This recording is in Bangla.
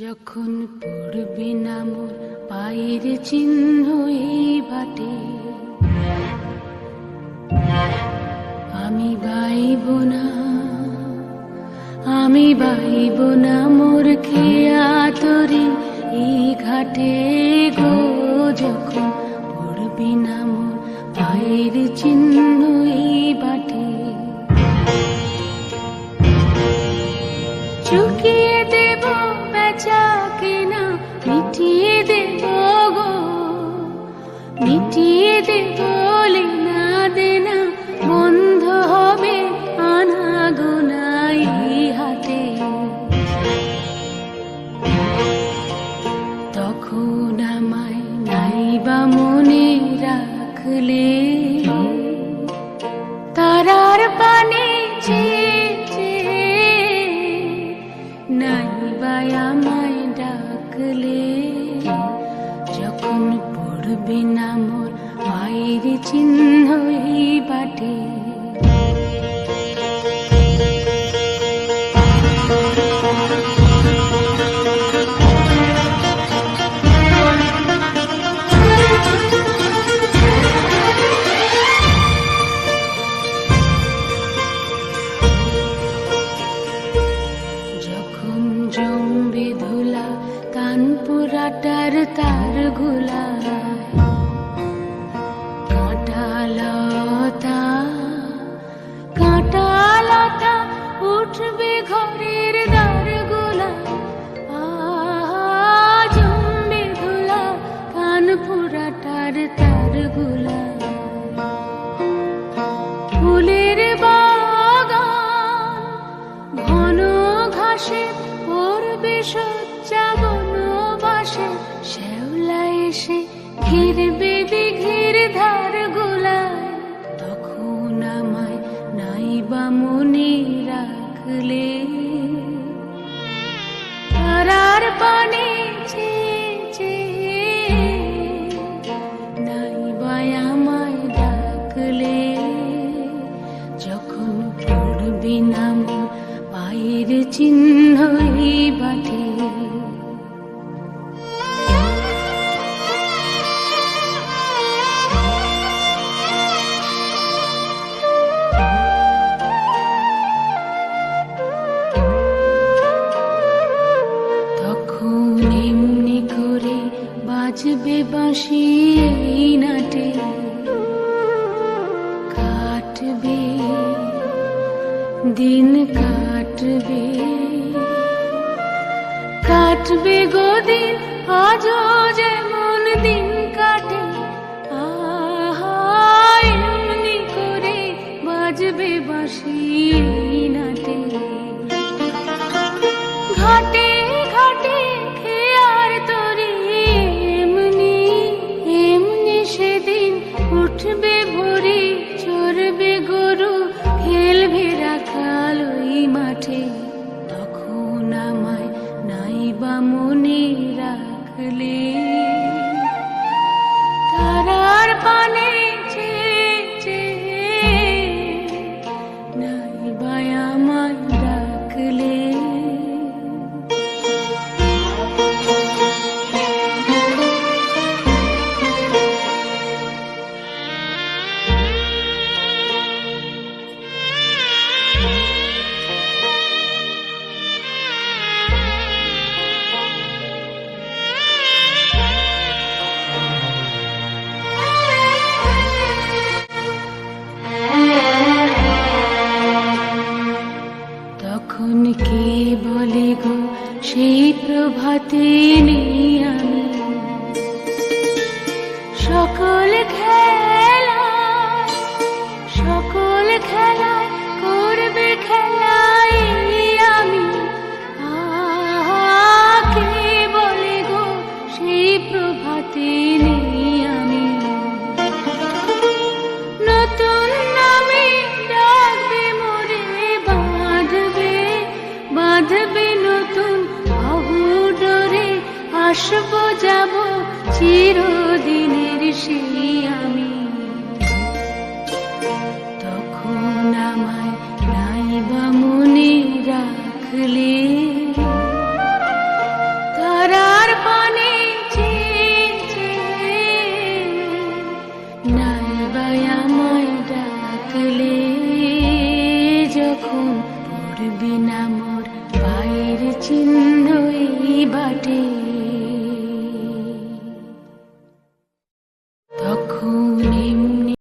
যখন পড়বে না মোর পায়ের চিহ্ন এই বাটে, আমি বাইব না, আমি বাইব না মোর খেয়া তরি এই ঘাটে গো। যখন পড়বে না মোর পায়ের চিহ্ন এই বাটে, চুকিয়ে দেব বেচা কেনা, মিটিয়ে দেব গো, মিটিয়ে দেব লেনা দেনা, বন্ধ হবে আনা গোনা এই হাটে। তখন আমায় নাইবা মনে রাখলে, তারার পানে নাইবা আমায় ডাকলে। যখন পড়বে না মোর পায়ের চিহ্ন এই বাটে, জমবে ধুলা কানপুরাটার তার গুলা, কাঁটালতা কাঁটালতা উঠবে ঘরের দ্বার গুলা। জমবে ধুলা কানপুরাটার তার গুলা, ফুলের বাগান ঘন ঘাসে পড়বে সজ্জা বনবাসে। শ্যাওলা এসে ঘিরবে দিঘির ধার গুলায়, তখন আমায় নাইবা মনে রাখলে, তারার পানে নাইবা আমায় ডাকলে। যখন পড়বে না মোর পায়ের চিহ্ন এই বাটে, তখন এমনি করে বাজবে বাঁশি এই নাটে। কাটবে দিন কাটবে, কাটবে গো দিন আজও যেমন দিন কাটে। এমনি করে বাজবে বাঁশি এই নাটে। ঘাটে ঘাটে খেয়ার তরি এমনি এমনি সেদিন উঠবে ভোরে, চড়বে গরু খেলবে রাখাল ওই মাঠে। তখন আমায় নাইবা মনে রাখলে, তারার পানে নাইবা আমায় ডাকলে। তখন কে বলে গো সেই প্রভাতে নেই আমি, সকল খেলা সকল খেলায় করবে খেলাই আমি। কে বলে গো সেই প্রভাতে নেই আমি, নতুন নামে ডাকবে মোরে, বাঁধবে বাঁধবে নতুন বাহু ডোরে। আসবো যাব চিরদিনের সেই আমি, তখন আমায় নাইবা মনে রাখলে, নাইবাই আমায় ডাকলে, যখন পড়বি না মোর পায়ের চিহ্ন এই বাটে।